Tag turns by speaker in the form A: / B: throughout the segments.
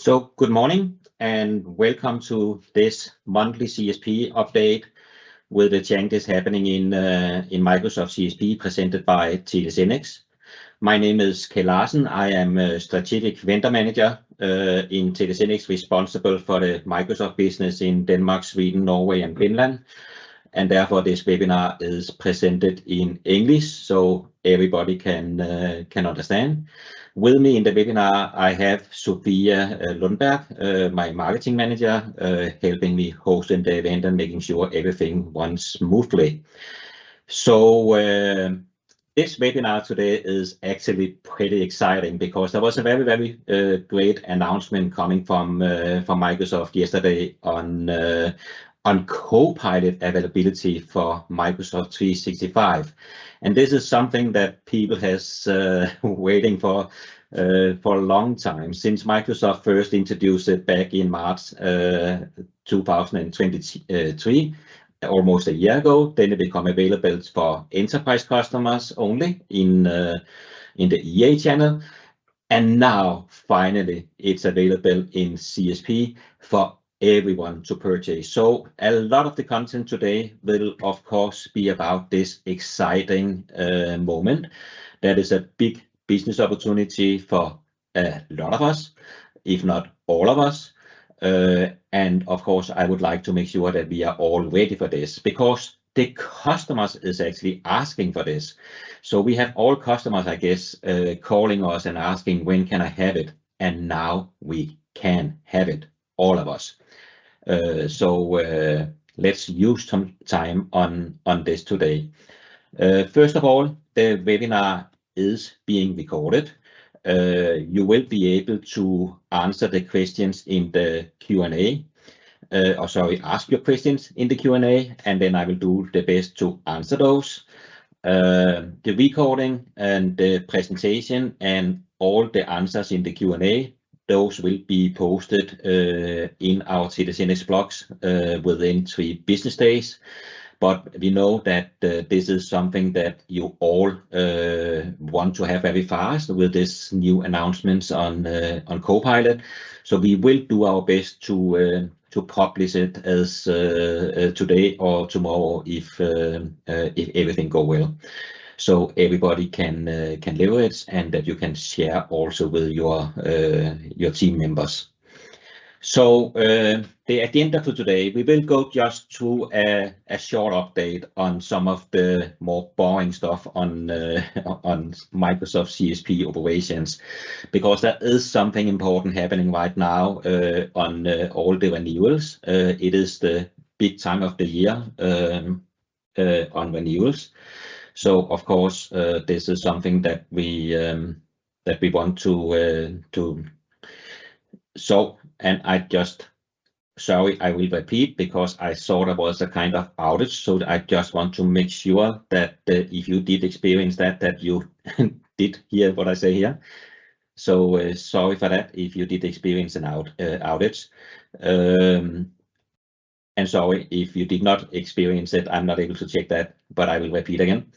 A: So good morning and welcome to this monthly CSP update with the changes happening in Microsoft CSP presented by SYNNEX. My name is Kjell Larsen. I am a strategic vendor manager in SYNNEX, responsible for the Microsoft business in Denmark, Sweden, Norway, and Finland. And therefore, this webinar is presented in English so everybody can understand. With me in the webinar, I have Sofia Lundberg, my marketing manager, helping me hosting the event and making sure everything runs smoothly. So this webinar today is actually pretty exciting because there was a very great announcement coming from Microsoft yesterday on Copilot availability for Microsoft 365, and this is something that people has waiting for a long time, since Microsoft first introduced it back in March 2023, almost a year ago. Then it became available for enterprise customers only in the EA channel, and now finally it's available in CSP for everyone to purchase. So a lot of the content today will of course be about this exciting moment. That is a big business opportunity for a lot of us, if not all of us. And of course, I would like to make sure that we are all ready for this, because the customers is actually asking for this. So we have all customers, I guess, calling us and asking, when can I have it? And now we can have it, all of us. So let's use some time on this today. First of all, the webinar is being recorded. You will be able to answer the questions in the Q&A. Ask your questions in the Q&A, and then I will do the best to answer those. The recording and the presentation and all the answers in the Q&A, those will be posted in our SYNNEX blogs within 3 business days. But we know that this is something that you all want to have very fast with this new announcements on Copilot. So we will do our best to publish it as today or tomorrow if everything go well, so everybody can leverage, and that you can share also with your team members. So the agenda for today, we will go just through a short update on some of the more boring stuff on Microsoft CSP operations, because there is something important happening right now on all the renewals. It is the big time of the year on renewals. So of course, this is something that we want to so, and I will repeat, because I saw there was a kind of outage. So I just want to make sure that if you did experience that you did hear what I say here. So sorry for that if you did experience an outage. And sorry if you did not experience it. I'm not able to check that, but I will repeat again.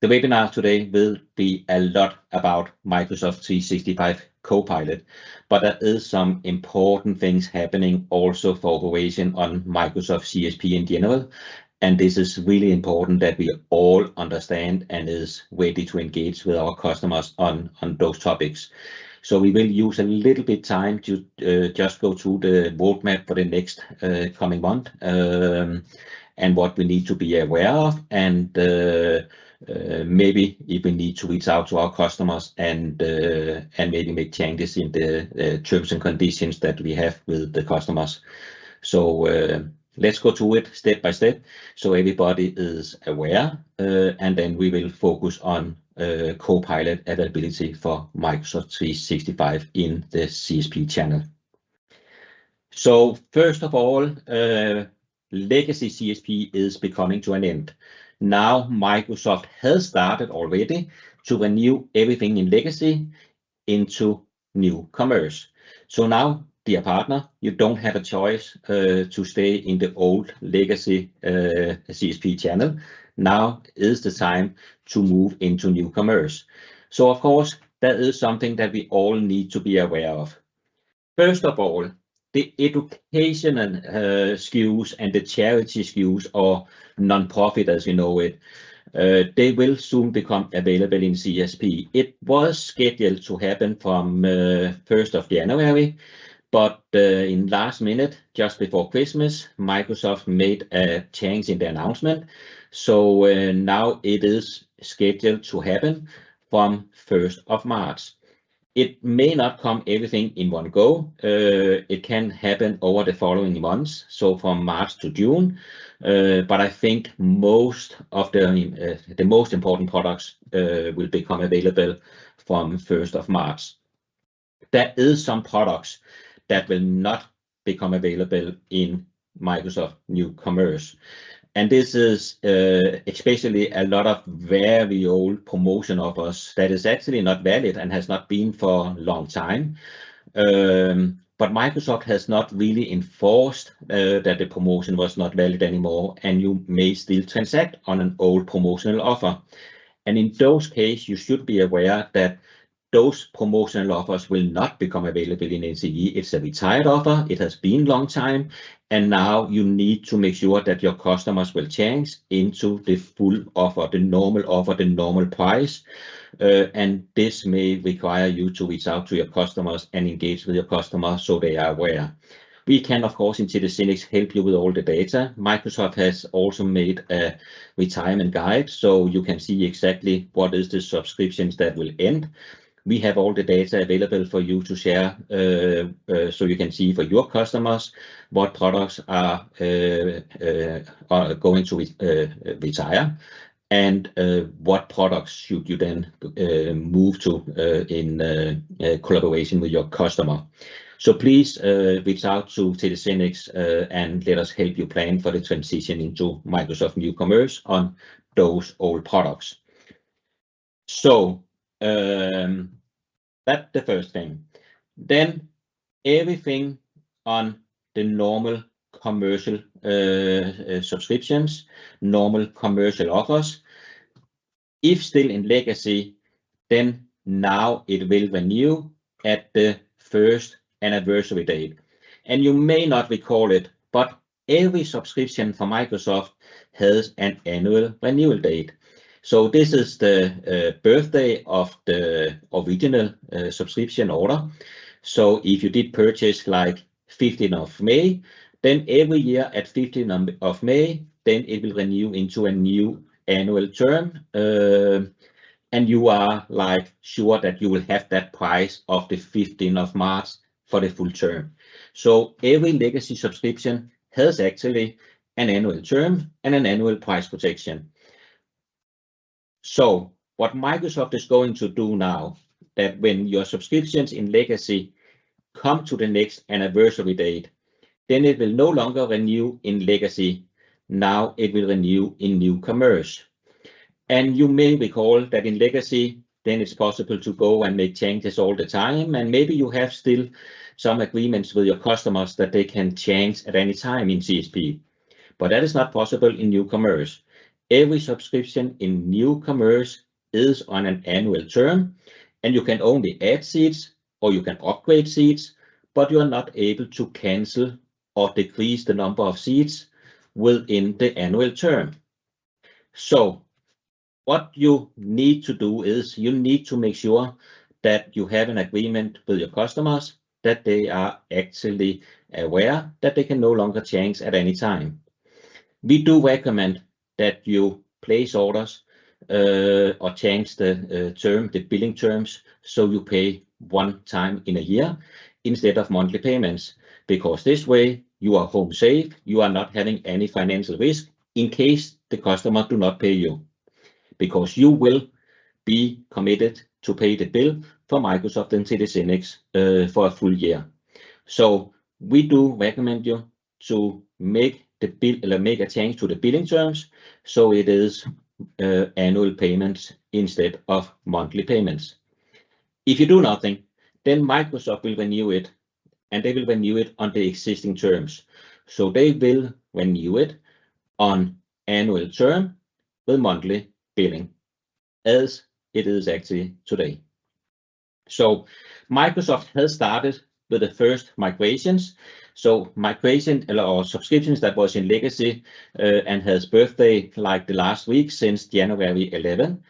A: The webinar today will be a lot about Microsoft 365 Copilot, but there is some important things happening also for operation on Microsoft CSP in general. And this is really important that we all understand and is ready to engage with our customers on those topics. So we will use a little bit time to just go through the roadmap for the next coming month, and what we need to be aware of, and maybe if we need to reach out to our customers and maybe make changes in the terms and conditions that we have with the customers. So let's go through it step by step so everybody is aware, and then we will focus on Copilot availability for Microsoft 365 in the CSP channel. So first of all, legacy CSP is becoming to an end. Now Microsoft has started already to renew everything in legacy into new commerce. So now, dear partner, you don't have a choice to stay in the old legacy CSP channel. Now is the time to move into new commerce. So of course, that is something that we all need to be aware of. First of all, the educational SKUs and the charity SKUs, or non-profit as you know it, they will soon become available in CSP. It was scheduled to happen from 1st of January, but in last minute, just before Christmas, Microsoft made a change in the announcement. So now it is scheduled to happen from 1st of March. It may not come everything in one go. It can happen over the following months, so from March to June. But I think most of the most important products will become available from 1st of March. There is some products that will not become available in Microsoft New Commerce. And this is especially a lot of very old promotion offers that is actually not valid and has not been for a long time. But Microsoft has not really enforced that the promotion was not valid anymore, and you may still transact on an old promotional offer. And in those cases, you should be aware that those promotional offers will not become available in NCE. It's a retired offer. It has been a long time. And now you need to make sure that your customers will change into the full offer, the normal price. And this may require you to reach out to your customers and engage with your customers so they are aware. We can, of course, in SYNNEX help you with all the data. Microsoft has also made a retirement guide, so you can see exactly what is the subscriptions that will end. We have all the data available for you to share, so you can see for your customers what products are going to retire, and what products should you then move to in collaboration with your customer. So please reach out to SYNNEX and let us help you plan for the transition into Microsoft New Commerce on those old products. So that's the first thing. Then everything on the normal commercial subscriptions, normal commercial offers. If still in legacy, then now it will renew at the first anniversary date. And you may not recall it, but every subscription for Microsoft has an annual renewal date. So this is the birthday of the original subscription order. So if you did purchase like 15th of May, then every year at 15th of May, then it will renew into a new annual term. And you are like sure that you will have that price of the 15th of March for the full term. So every legacy subscription has actually an annual term and an annual price protection. So what Microsoft is going to do now, that when your subscriptions in legacy come to the next anniversary date, then it will no longer renew in legacy. Now it will renew in New Commerce. And you may recall that in legacy, then it's possible to go and make changes all the time. And maybe you have still some agreements with your customers that they can change at any time in CSP. But that is not possible in New Commerce. Every subscription in New Commerce is on an annual term, and you can only add seats or you can upgrade seats, but you are not able to cancel or decrease the number of seats within the annual term. So what you need to do is you need to make sure that you have an agreement with your customers, that they are actually aware that they can no longer change at any time. We do recommend that you place orders or change the billing terms, so you pay one time in a year instead of monthly payments, because this way you are home safe, you are not having any financial risk in case the customer do not pay you, because you will be committed to pay the bill for Microsoft and SYNNEX for a full year. So we do recommend you to make a change to the billing terms, so it is annual payments instead of monthly payments. If you do nothing, then Microsoft will renew it, and they will renew it on the existing terms. So they will renew it on annual term with monthly billing, as it is actually today. So Microsoft has started with the first migrations. So migration or subscriptions that was in legacy and has birthday like the last week since January 11,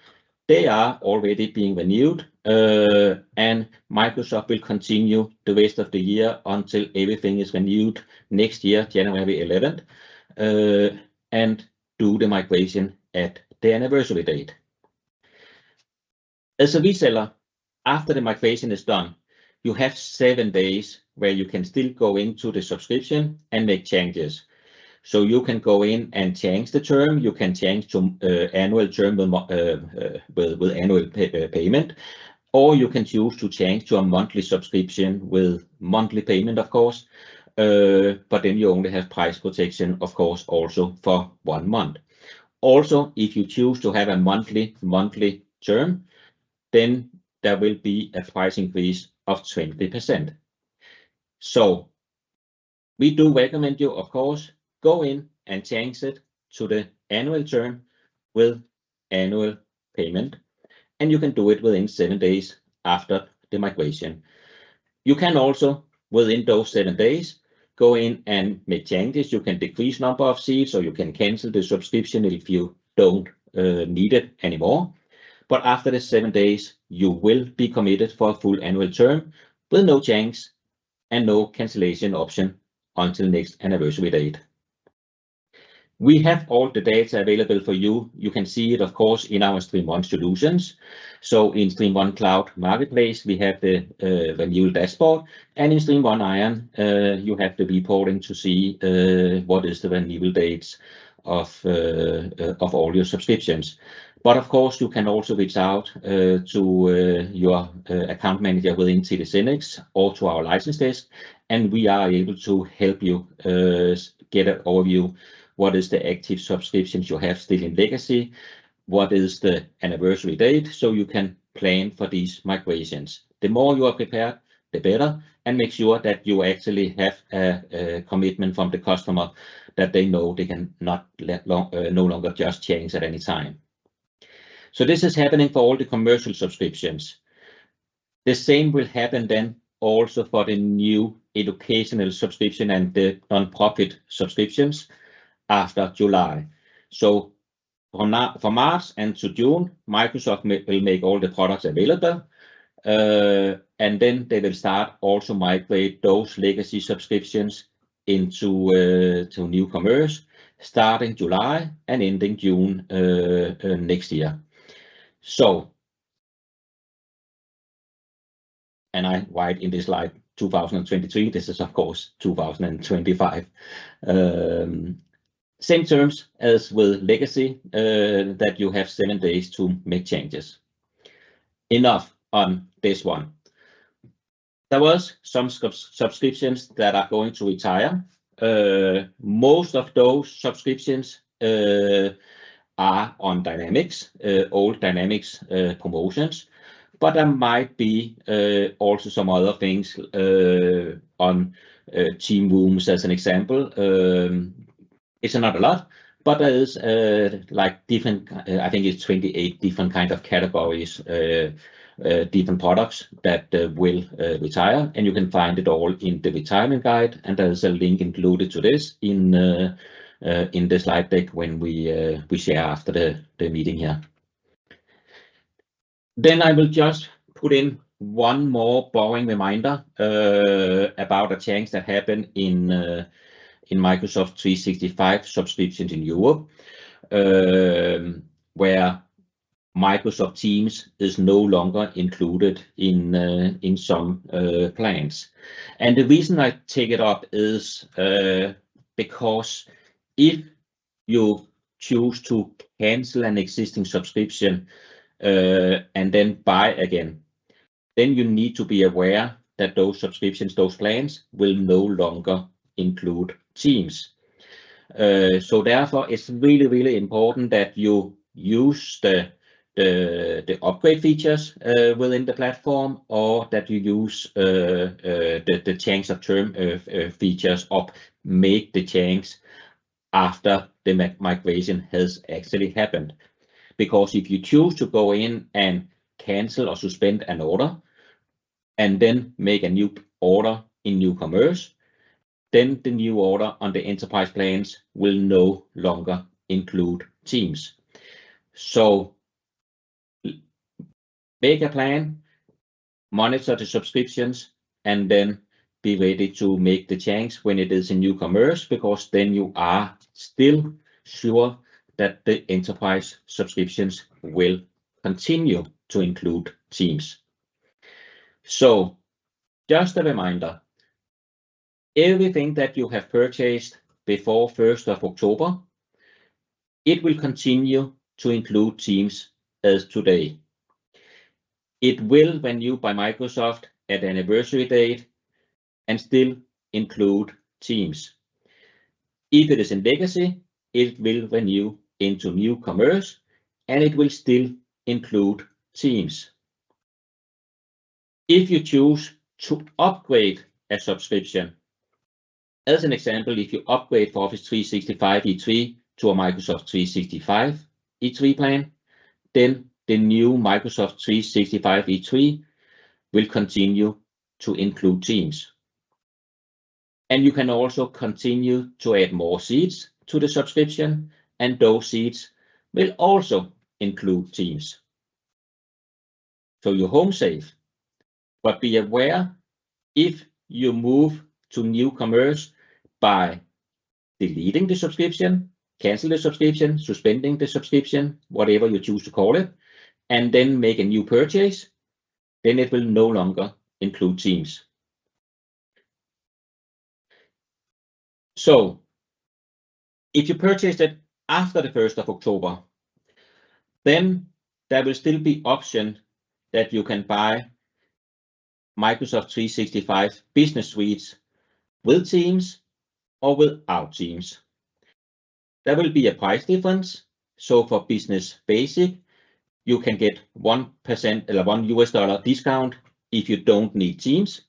A: they are already being renewed, and Microsoft will continue the rest of the year until everything is renewed next year, January 11th, and do the migration at the anniversary date. As a reseller, after the migration is done, you have 7 days where you can still go into the subscription and make changes. So you can go in and change the term. You can change to annual term with annual payment, or you can choose to change to a monthly subscription with monthly payment, of course. But then you only have price protection, of course, also for 1 month. Also, if you choose to have a monthly term, then there will be a price increase of 20%. So we do recommend you, of course, go in and change it to the annual term with annual payment, and you can do it within 7 days after the migration. You can also, within those 7 days, go in and make changes. You can decrease number of seats, or you can cancel the subscription if you don't need it anymore. But after the 7 days, you will be committed for a full annual term with no change and no cancellation option until next anniversary date. We have all the data available for you. You can see it, of course, in our StreamOne solutions. So in StreamOne Cloud Marketplace, we have the renewal dashboard, and in StreamOne Iron, you have the reporting to see what is the renewal dates of all your subscriptions. But of course, you can also reach out to your account manager within SYNNEX or to our license desk, and we are able to help you get an overview. What is the active subscriptions you have still in legacy? What is the anniversary date? So you can plan for these migrations. The more you are prepared, the better, and make sure that you actually have a commitment from the customer that they know they can no longer just change at any time. So this is happening for all the commercial subscriptions. The same will happen then also for the new educational subscription and the non-profit subscriptions after July. So from March and to June, Microsoft will make all the products available, and then they will start also migrate those legacy subscriptions into to new commerce, starting July and ending June next year. So, and I write in this slide 2023. This is of course 2025. Same terms as with legacy, that you have 7 days to make changes. Enough on this one. There was some subscriptions that are going to retire. Most of those subscriptions are on Dynamics, old Dynamics promotions, but there might be also some other things on team rooms as an example. It's not a lot, but there is like different, I think it's 28 different kind of categories, different products that will retire, and you can find it all in the retirement guide, and there is a link included to this in the slide deck when we share after the meeting here. Then I will just put in one more boring reminder about a change that happened in Microsoft 365 subscriptions in Europe, where Microsoft Teams is no longer included in some plans. And the reason I take it up is because if you choose to cancel an existing subscription and then buy again, then you need to be aware that those subscriptions, those plans will no longer include Teams. So therefore, it's really, really important that you use the upgrade features within the platform, or that you use the change of term features, or make the change after the migration has actually happened. Because if you choose to go in and cancel or suspend an order and then make a new order in new commerce, then the new order on the enterprise plans will no longer include Teams. So make a plan, monitor the subscriptions, and then be ready to make the change when it is in new commerce, because then you are still sure that the enterprise subscriptions will continue to include Teams. So just a reminder, everything that you have purchased before 1st of October, it will continue to include Teams as today. It will renew by Microsoft at the anniversary date and still include Teams. If it is in legacy, it will renew into new commerce and it will still include Teams. If you choose to upgrade a subscription, as an example, if you upgrade for Office 365 E3 to a Microsoft 365 E3 plan, then the new Microsoft 365 E3 will continue to include Teams. And you can also continue to add more seats to the subscription, and those seats will also include Teams. So you're home safe, but be aware if you move to new commerce by deleting the subscription, cancel the subscription, suspending the subscription, whatever you choose to call it, and then make a new purchase, then it will no longer include Teams. So if you purchased it after the 1st of October, then there will still be option that you can buy Microsoft 365 Business Suites with Teams or without Teams. There will be a price difference. So for Business Basic, you can get 1% or $1 discount if you don't need Teams.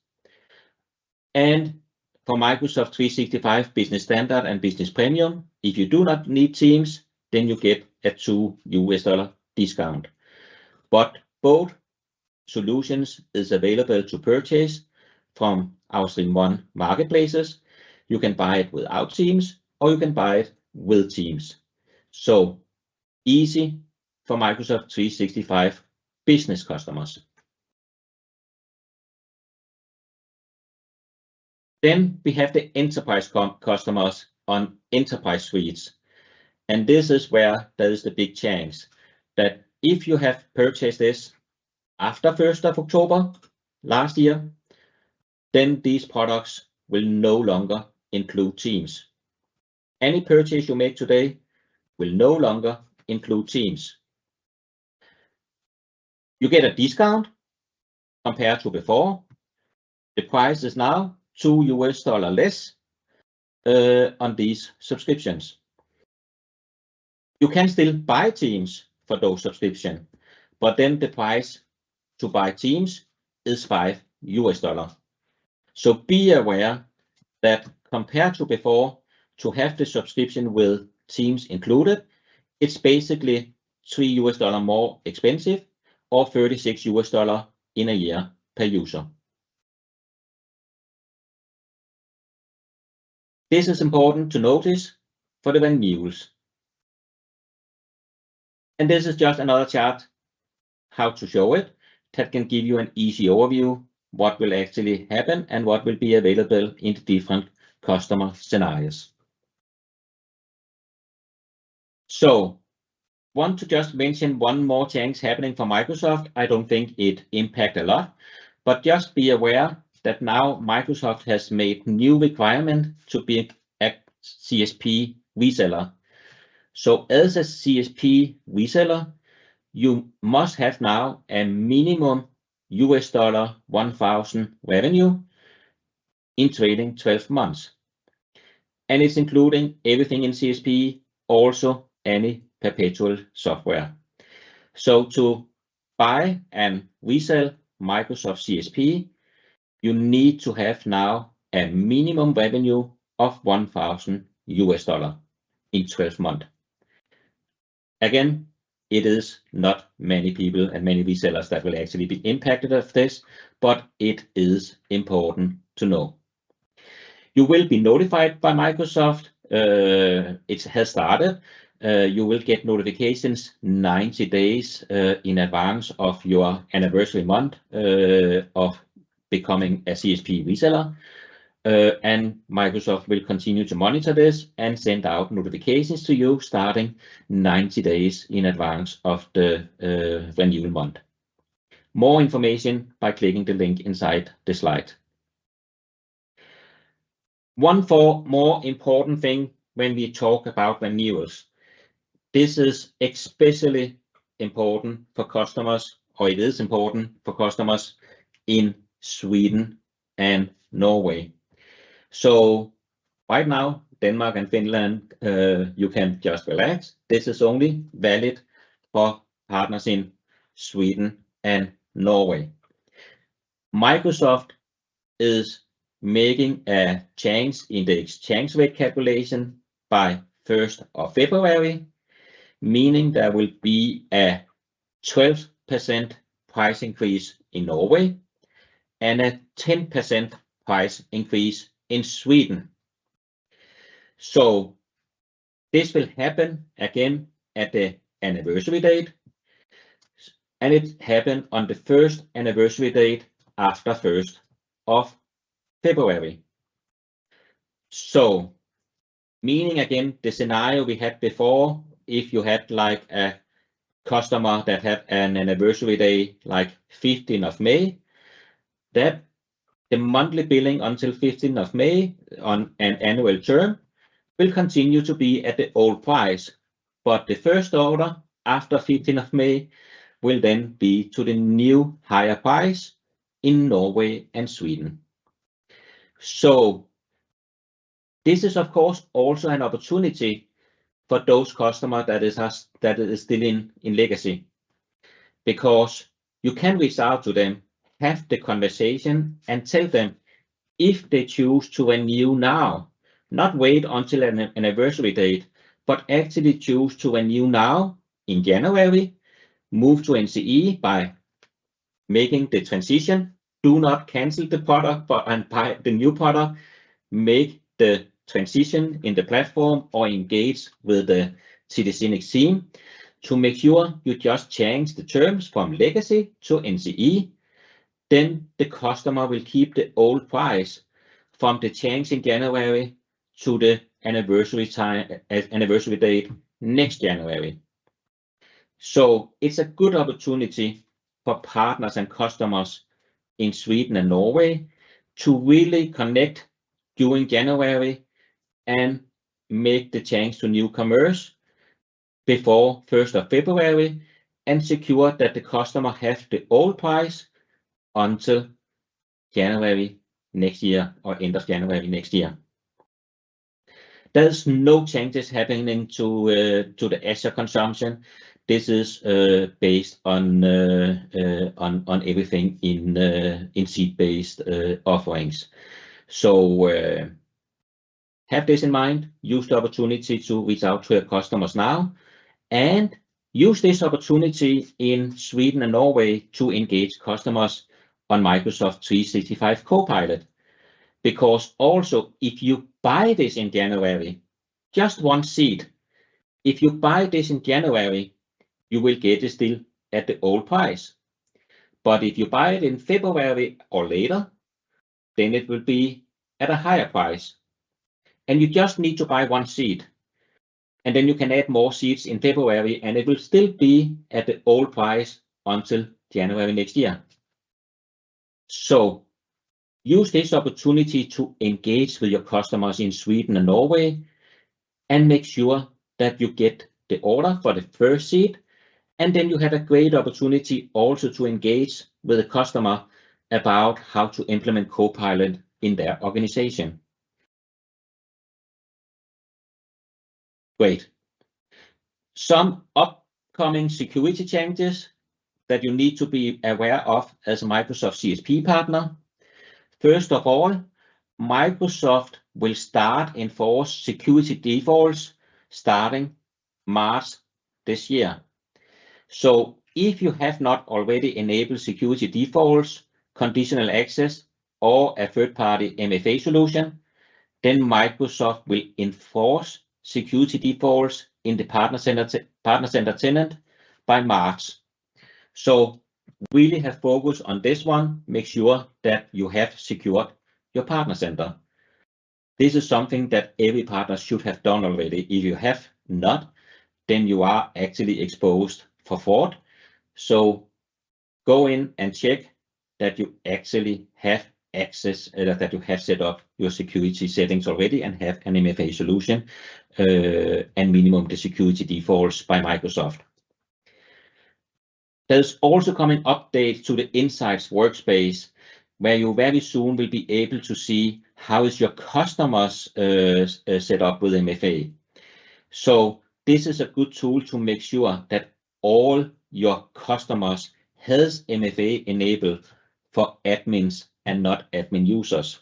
A: And for Microsoft 365 Business Standard and Business Premium, if you do not need Teams, then you get a $2 discount. But both solutions is available to purchase from our StreamOne marketplaces. You can buy it without Teams or you can buy it with Teams. So easy for Microsoft 365 business customers. Then we have the enterprise customers on enterprise suites. And this is where there is the big change that if you have purchased this after 1st of October last year, then these products will no longer include Teams. Any purchase you make today will no longer include Teams. You get a discount compared to before. The price is now $2 less on these subscriptions. You can still buy Teams for those subscriptions, but then the price to buy Teams is $5. So be aware that compared to before, to have the subscription with Teams included, it's basically $3 more expensive or $36 in a year per user. This is important to notice for the renewals. And this is just another chart how to show it that can give you an easy overview what will actually happen and what will be available in the different customer scenarios. So want to just mention one more change happening for Microsoft. I don't think it impacts a lot, but just be aware that now Microsoft has made new requirement to be a CSP reseller. So as a CSP reseller, you must have now a minimum $1,000 revenue in trailing 12 months. And it's including everything in CSP, also any perpetual software. So to buy and resell Microsoft CSP, you need to have now a minimum revenue of $1,000 in 12 months. Again, it is not many people and many resellers that will actually be impacted of this, but it is important to know. You will be notified by Microsoft. It has started. You will get notifications 90 days in advance of your anniversary month of becoming a CSP reseller. And Microsoft will continue to monitor this and send out notifications to you starting 90 days in advance of the renewal month. More information by clicking the link inside the slide. One more important thing when we talk about renewals. This is especially important for customers, or it is important for customers in Sweden and Norway. So right now, Denmark and Finland, you can just relax. This is only valid for partners in Sweden and Norway. Microsoft is making a change in the exchange rate calculation by 1st of February, meaning there will be a 12% price increase in Norway and a 10% price increase in Sweden. So this will happen again at the anniversary date, and it happened on the first anniversary date after 1st of February. So meaning again the scenario we had before, if you had like a customer that had an anniversary day like 15th of May, that the monthly billing until 15th of May on an annual term will continue to be at the old price, but the first order after 15th of May will then be to the new higher price in Norway and Sweden. So this is of course also an opportunity for those customers that is still in legacy, because you can reach out to them, have the conversation and tell them if they choose to renew now, not wait until an anniversary date, but actually choose to renew now in January, move to NCE by making the transition. Do not cancel the product and buy the new product. Make the transition in the platform or engage with the SYNNEX team to make sure you just change the terms from legacy to NCE. Then the customer will keep the old price from the change in January to the anniversary date next January. So it's a good opportunity for partners and customers in Sweden and Norway to really connect during January and make the change to new commerce before 1st of February and secure that the customer has the old price until January next year or end of January next year. There's no changes happening to the Azure consumption. This is based on everything in seat-based offerings. So have this in mind. Use the opportunity to reach out to your customers now, and use this opportunity in Sweden and Norway to engage customers on Microsoft 365 Copilot. Because also, if you buy this in January, just one seat, if you buy this in January, you will get it still at the old price. But if you buy it in February or later, then it will be at a higher price. And you just need to buy one seat. And then you can add more seats in February, and it will still be at the old price until January next year. So use this opportunity to engage with your customers in Sweden and Norway and make sure that you get the order for the first seat. And then you have a great opportunity also to engage with the customer about how to implement Copilot in their organization. Great. Some upcoming security changes that you need to be aware of as a Microsoft CSP partner. First of all, Microsoft will start enforce security defaults starting March this year. So if you have not already enabled security defaults, conditional access, or a third-party MFA solution, then Microsoft will enforce security defaults in the partner center tenant by March. So really have focus on this one. Make sure that you have secured your partner center. This is something that every partner should have done already. If you have not, then you are actually exposed for fraud. So go in and check that you actually have access, that you have set up your security settings already and have an MFA solution and minimum the security defaults by Microsoft. There's also coming updates to the Insights workspace, where you very soon will be able to see how is your customers set up with MFA. So this is a good tool to make sure that all your customers has MFA enabled for admins and not admin users.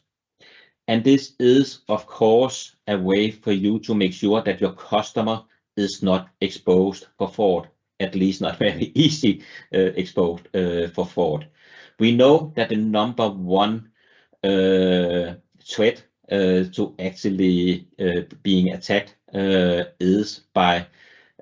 A: And this is, of course, a way for you to make sure that your customer is not exposed for fraud, at least not very easy exposed for fraud. We know that the number one threat to actually being attacked is by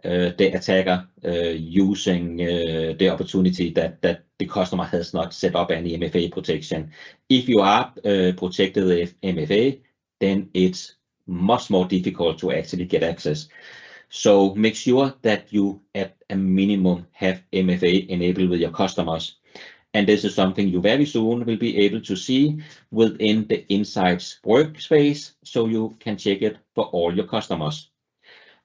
A: the attacker using the opportunity that the customer has not set up any MFA protection. If you are protected with MFA, then it's much more difficult to actually get access. So make sure that you at a minimum have MFA enabled with your customers. And this is something you very soon will be able to see within the Insights workspace, so you can check it for all your customers.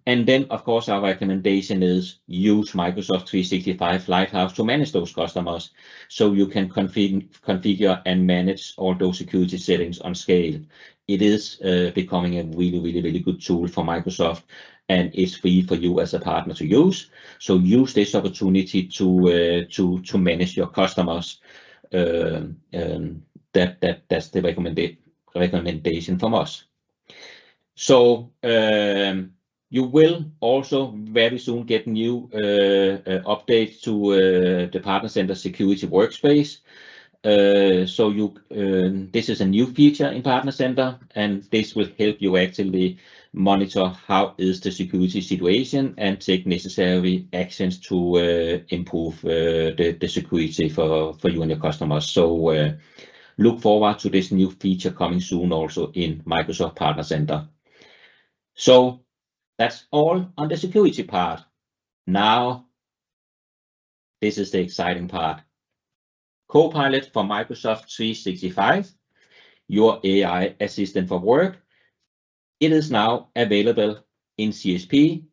A: And then, of course, our recommendation is use Microsoft 365 Lighthouse to manage those customers, so you can configure and manage all those security settings on scale. It is becoming a really good tool for Microsoft, and it's free for you as a partner to use. So use this opportunity to manage your customers. That's the recommendation from us. So you will also very soon get new updates to the Partner Center Security Workspace. So this is a new feature in Partner Center, and this will help you actually monitor how is the security situation and take necessary actions to improve the security for you and your customers. So look forward to this new feature coming soon also in Microsoft Partner Center. So that's all on the security part. Now, this is the exciting part. Copilot for Microsoft 365, your AI assistant for work. It is now available in CSP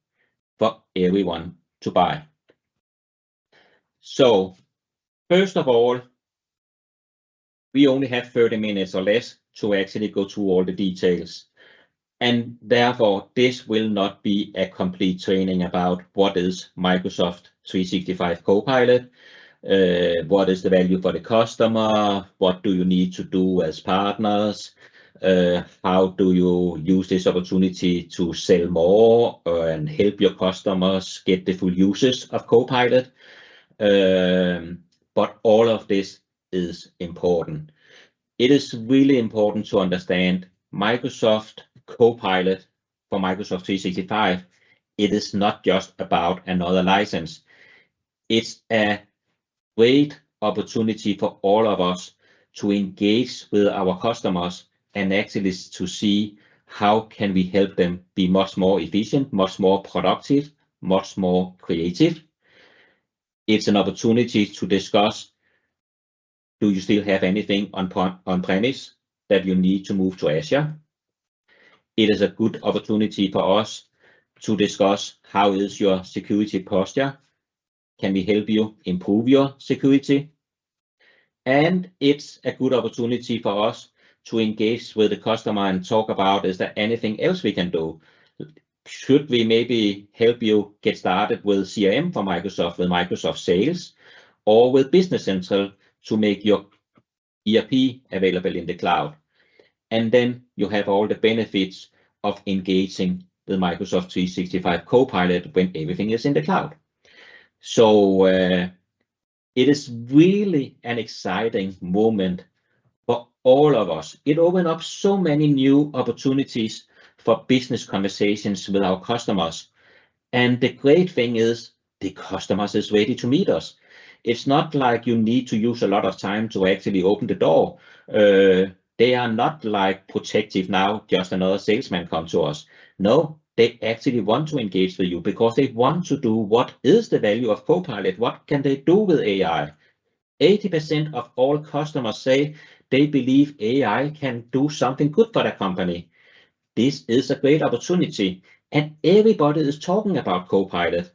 A: for everyone to buy. So, first of all, we only have 30 minutes or less to actually go through all the details. And therefore, this will not be a complete training about what is Microsoft 365 Copilot, what is the value for the customer, what do you need to do as partners, how do you use this opportunity to sell more and help your customers get the full usage of Copilot. But all of this is important. It is really important to understand Microsoft Copilot for Microsoft 365. It is not just about another license. It's a great opportunity for all of us to engage with our customers and actually to see how can we help them be much more efficient, much more productive, much more creative. It's an opportunity to discuss, do you still have anything on-premise that you need to move to Azure? It is a good opportunity for us to discuss how is your security posture? Can we help you improve your security? And it's a good opportunity for us to engage with the customer and talk about, is there anything else we can do? Should we maybe help you get started with CRM for Microsoft, with Microsoft Sales, or with Business Central to make your ERP available in the cloud? And then you have all the benefits of engaging with Microsoft 365 Copilot when everything is in the cloud. So it is really an exciting moment for all of us. It opened up so many new opportunities for business conversations with our customers. And the great thing is the customers is ready to meet us. It's not like you need to use a lot of time to actually open the door. They are not like protective now, just another salesman come to us. No, they actually want to engage with you because they want to do what is the value of Copilot, what can they do with AI. 80% of all customers say they believe AI can do something good for their company. This is a great opportunity, and everybody is talking about Copilot.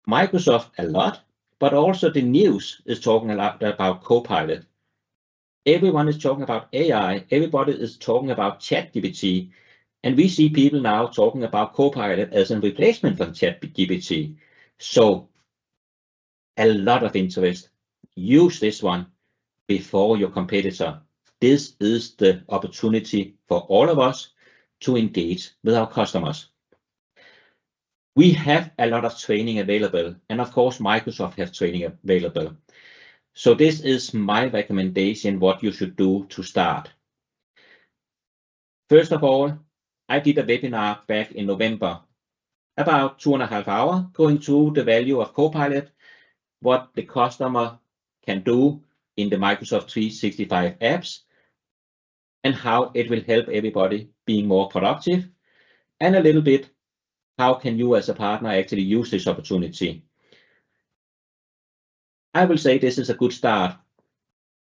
A: Microsoft a lot, but also the news is talking a lot about Copilot. Everyone is talking about AI. Everybody is talking about ChatGPT, and we see people now talking about Copilot as a replacement for ChatGPT. So a lot of interest. Use this one before your competitor. This is the opportunity for all of us to engage with our customers. We have a lot of training available, and of course Microsoft has training available. So this is my recommendation what you should do to start. First of all, I did a webinar back in November, about 2.5 hours, going through the value of Copilot, what the customer can do in the Microsoft 365 apps, and how it will help everybody being more productive, and a little bit how can you as a partner actually use this opportunity. I will say this is a good start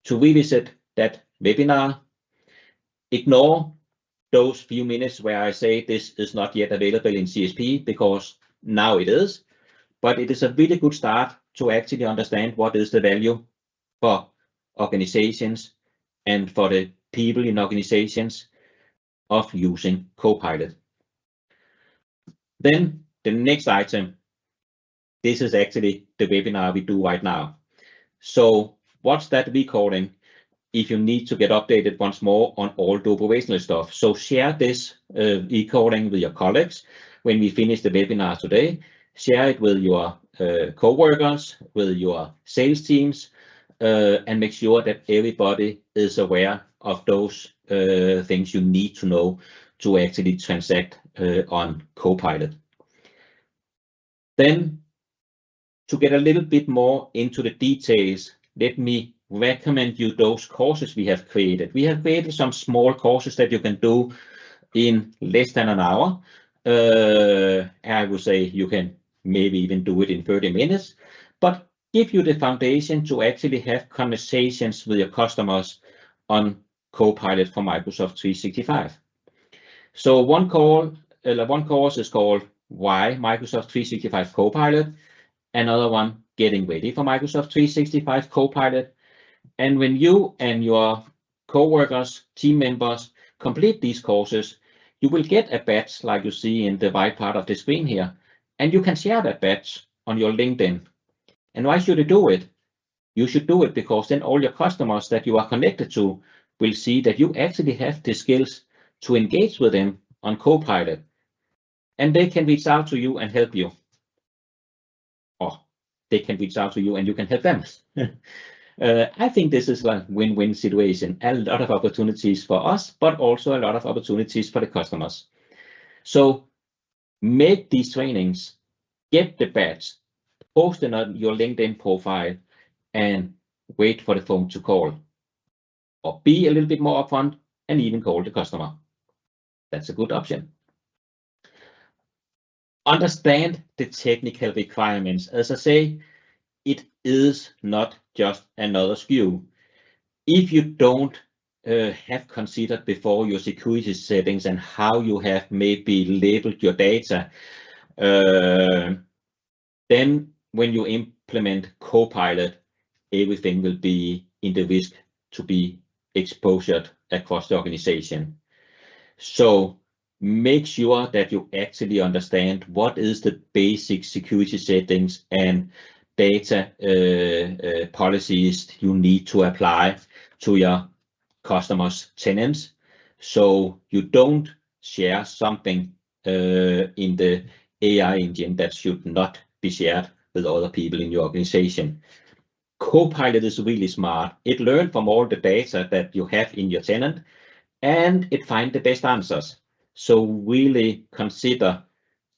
A: to revisit that webinar. Ignore those few minutes where I say this is not yet available in CSP, because now it is, but it is a really good start to actually understand what is the value for organizations and for the people in organizations of using Copilot. Then the next item, this is actually the webinar we do right now. So watch that recording if you need to get updated once more on all the operational stuff. So share this recording with your colleagues when we finish the webinar today. Share it with your co-workers, with your sales teams, and make sure that everybody is aware of those things you need to know to actually transact on Copilot. Then, to get a little bit more into the details, let me recommend you those courses we have created. We have created some small courses that you can do in less than an hour. I would say you can maybe even do it in 30 minutes, but give you the foundation to actually have conversations with your customers on Copilot for Microsoft 365. So one course is called Why Microsoft 365 Copilot, another one Getting Ready for Microsoft 365 Copilot. And when you and your co-workers, team members complete these courses, you will get a badge like you see in the right part of the screen here, and you can share that badge on your LinkedIn. And why should you do it? You should do it because then all your customers that you are connected to will see that you actually have the skills to engage with them on Copilot, and they can reach out to you and help you, or they can reach out to you and you can help them. I think this is a win-win situation. A lot of opportunities for us, but also a lot of opportunities for the customers. So make these trainings, get the badge, post it on your LinkedIn profile, and wait for the phone to call. Or be a little bit more upfront and even call the customer. That's a good option. Understand the technical requirements. As I say, it is not just another SKU. If you don't have considered before your security settings and how you have maybe labeled your data, then when you implement Copilot, everything will be in the risk to be exposed across the organization. So make sure that you actually understand what is the basic security settings and data policies you need to apply to your customers' tenants, so you don't share something in the AI engine that should not be shared with other people in your organization. Copilot is really smart. It learns from all the data that you have in your tenant, and it finds the best answers. So really consider,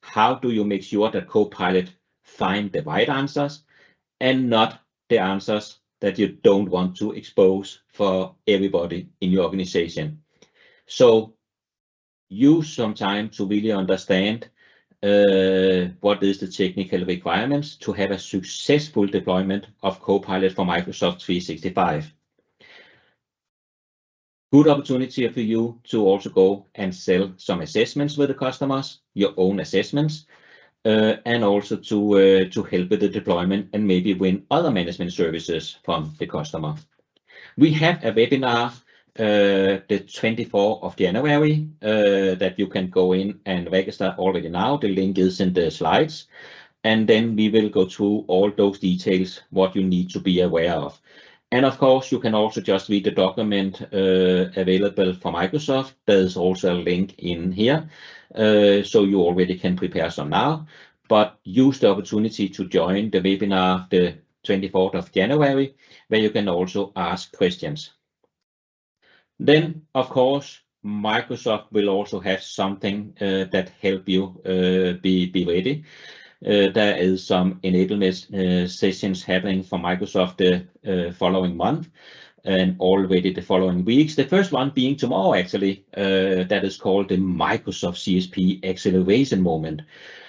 A: how do you make sure that Copilot find the right answers and not the answers that you don't want to expose for everybody in your organization. So use some time to really understand what is the technical requirements to have a successful deployment of Copilot for Microsoft 365. Good opportunity for you to also go and sell some assessments with the customers, your own assessments, and also to help with the deployment and maybe win other management services from the customer. We have a webinar the 24th of January that you can go in and register already now. The link is in the slides. And then we will go through all those details, what you need to be aware of. And of course, you can also just read the document available for Microsoft. There's also a link in here, so you already can prepare some now. But use the opportunity to join the webinar the 24th of January, where you can also ask questions. Then, of course, Microsoft will also have something that help you be ready. There is some enablement sessions happening for Microsoft the following month and already the following weeks. The first one being tomorrow, actually, that is called the Microsoft CSP Acceleration Moment.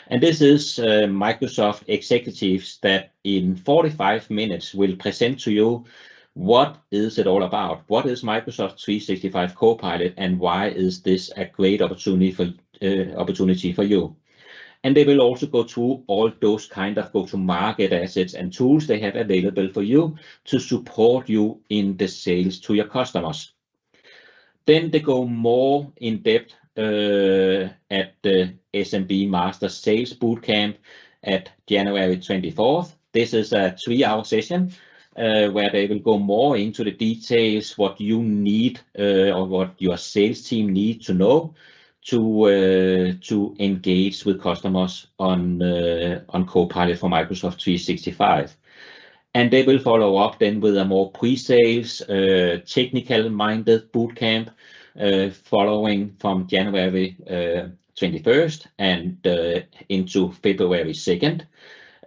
A: And this is Microsoft executives that in 45 minutes will present to you what is it all about? What is Microsoft 365 Copilot, and why is this a great opportunity for you? And they will also go through all those kind of go-to-market assets and tools they have available for you to support you in the sales to your customers. Then they go more in depth at the SMB Master Sales Bootcamp at January 24th. This is a 3-hour session where they will go more into the details, what you need or what your sales team need to know to engage with customers on Copilot for Microsoft 365. And they will follow up then with a more pre-sales, technical-minded bootcamp following from January 21st and into February 2nd.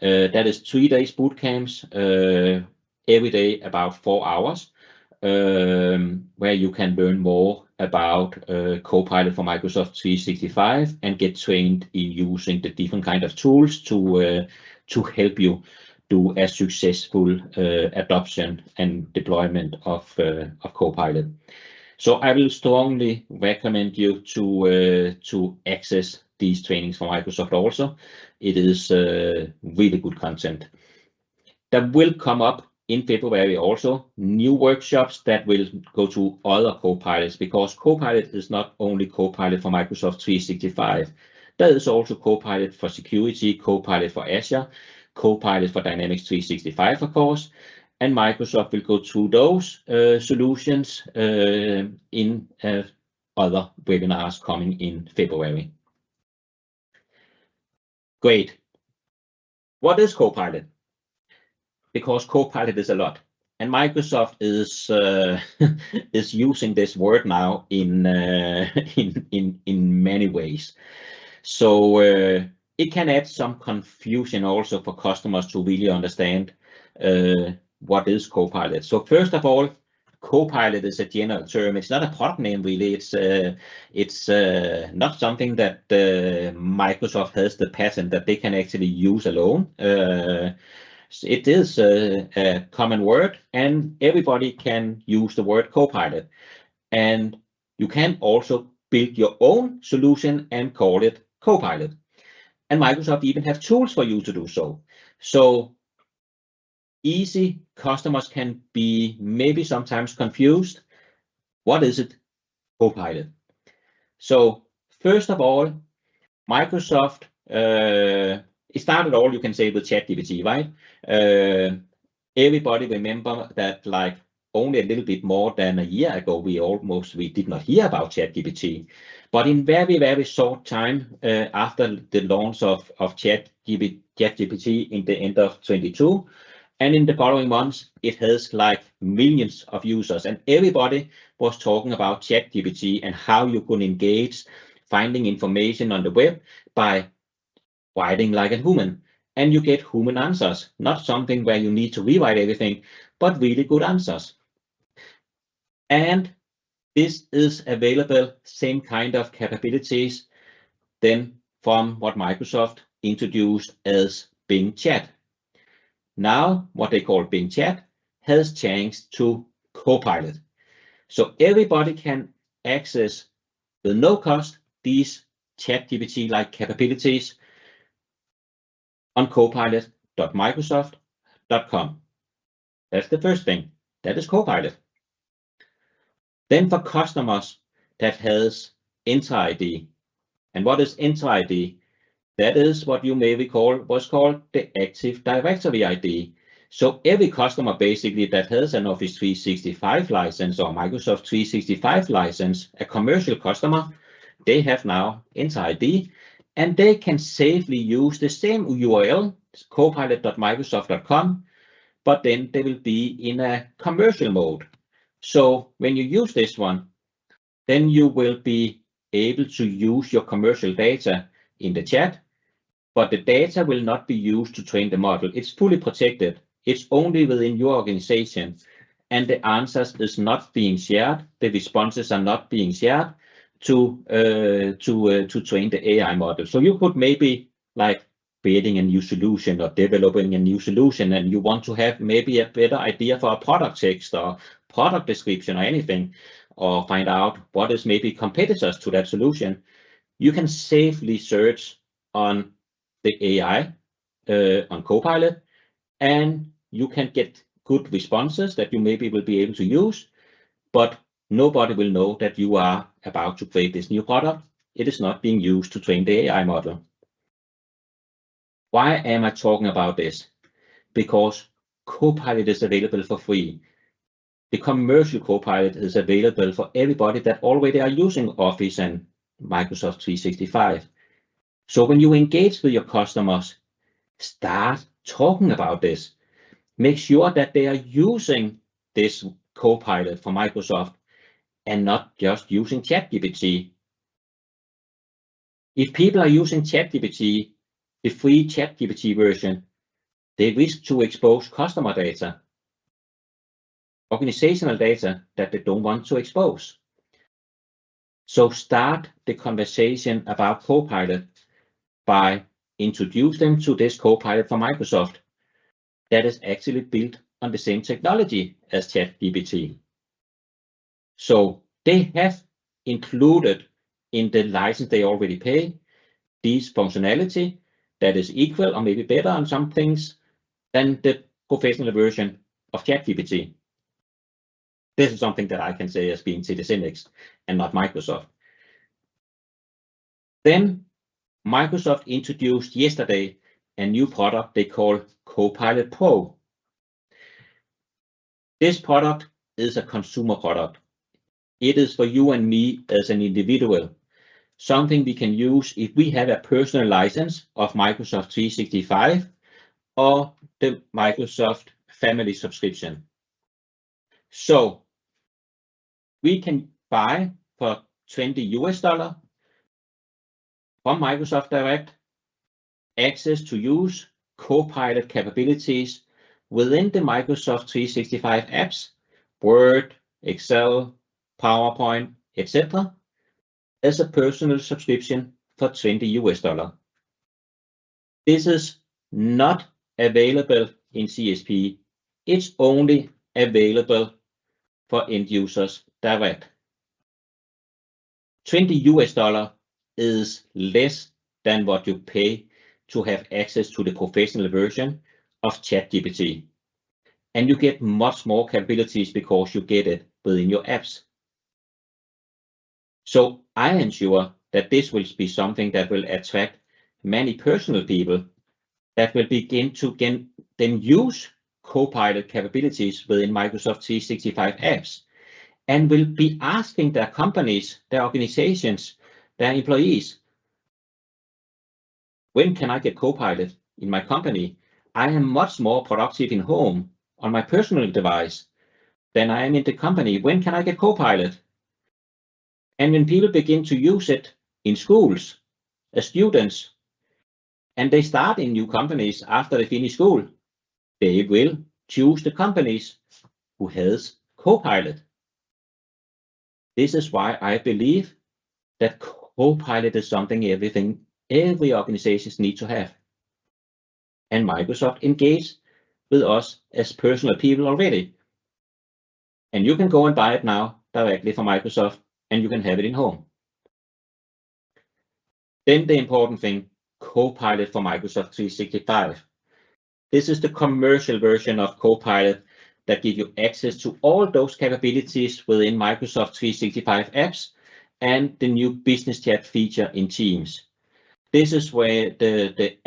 A: That is 3 days bootcamps, every day about 4 hours, where you can learn more about Copilot for Microsoft 365 and get trained in using the different kind of tools to help you do a successful adoption and deployment of Copilot. So I will strongly recommend you to access these trainings from Microsoft also. It is really good content. There will come up in February also new workshops that will go to other Copilots, because Copilot is not only Copilot for Microsoft 365. There is also Copilot for security, Copilot for Azure, Copilot for Dynamics 365, of course, and Microsoft will go through those solutions in other webinars coming in February. Great. What is Copilot? Because Copilot is a lot, and Microsoft is is using this word now in many ways. So it can add some confusion also for customers to really understand what is Copilot. So first of all, Copilot is a general term. It's not a product name really. It's not something that Microsoft has the patent that they can actually use alone. It is a common word, and everybody can use the word Copilot. And you can also build your own solution and call it Copilot. And Microsoft even have tools for you to do so. So easy, customers can be maybe sometimes confused. What is it? Copilot. So first of all, Microsoft, it started all, you can say, with ChatGPT, right? Everybody remember that like only a little bit more than a year ago, we did not hear about ChatGPT. But in very, very short time after the launch of ChatGPT in the end of 22, And in the following months, it has like millions of users, and everybody was talking about ChatGPT and how you could engage finding information on the web by writing like a human. And you get human answers, not something where you need to rewrite everything, but really good answers. And this is available, same kind of capabilities then from what Microsoft introduced as Bing Chat. Now, what they call Bing Chat has changed to Copilot. So everybody can access with no cost these ChatGPT-like capabilities on copilot.microsoft.com. That's the first thing. That is Copilot. Then for customers that has Enter ID. And what is Enter ID? That is what you may recall was called the Active Directory ID. So every customer basically that has an Office 365 license or Microsoft 365 license, a commercial customer, they have now Enter ID, and they can safely use the same URL, copilot.microsoft.com, but then they will be in a commercial mode. So when you use this one, then you will be able to use your commercial data in the chat, but the data will not be used to train the model. It's fully protected. It's only within your organization, and the answers is not being shared. The responses are not being shared to train the AI model. So you could maybe like creating a new solution or developing a new solution, and you want to have maybe a better idea for a product text or product description or anything, or find out what is maybe competitors to that solution. You can safely search on the AI on Copilot, and you can get good responses that you maybe will be able to use, but nobody will know that you are about to create this new product. It is not being used to train the AI model. Why am I talking about this? Because Copilot is available for free. The commercial Copilot is available for everybody that already are using Office and Microsoft 365. So when you engage with your customers, start talking about this. Make sure that they are using this Copilot for Microsoft and not just using ChatGPT. If people are using ChatGPT, the free ChatGPT version, they risk to expose customer data, organizational data that they don't want to expose. So start the conversation about Copilot by introduce them to this Copilot for Microsoft that is actually built on the same technology as ChatGPT. So they have included in the license they already pay this functionality that is equal or maybe better on some things than the professional version of ChatGPT. This is something that I can say as being SYNNEX and not Microsoft. Then Microsoft introduced yesterday a new product they call Copilot Pro. This product is a consumer product. It is for you and me as an individual, something we can use if we have a personal license of Microsoft 365 or the Microsoft family subscription. So we can buy for $20 from Microsoft Direct access to use Copilot capabilities within the Microsoft 365 apps, Word, Excel, PowerPoint, etc., as a personal subscription for $20. This is not available in CSP. It's only available for end users direct. $20 is less than what you pay to have access to the professional version of ChatGPT. And you get much more capabilities because you get it within your apps. So I am sure that this will be something that will attract many personal people that will begin to then use Copilot capabilities within Microsoft 365 apps and will be asking their companies, their organizations, their employees, when can I get Copilot in my company? I am much more productive in home on my personal device than I am in the company. When can I get Copilot? And when people begin to use it in schools as students, and they start in new companies after they finish school, they will choose the companies who has Copilot. This is why I believe that Copilot is something every organization needs to have. And Microsoft engage with us as personal people already. And you can go and buy it now directly from Microsoft, and you can have it in home. Then the important thing, Copilot for Microsoft 365. This is the commercial version of Copilot that gives you access to all those capabilities within Microsoft 365 apps and the new business chat feature in Teams. This is where the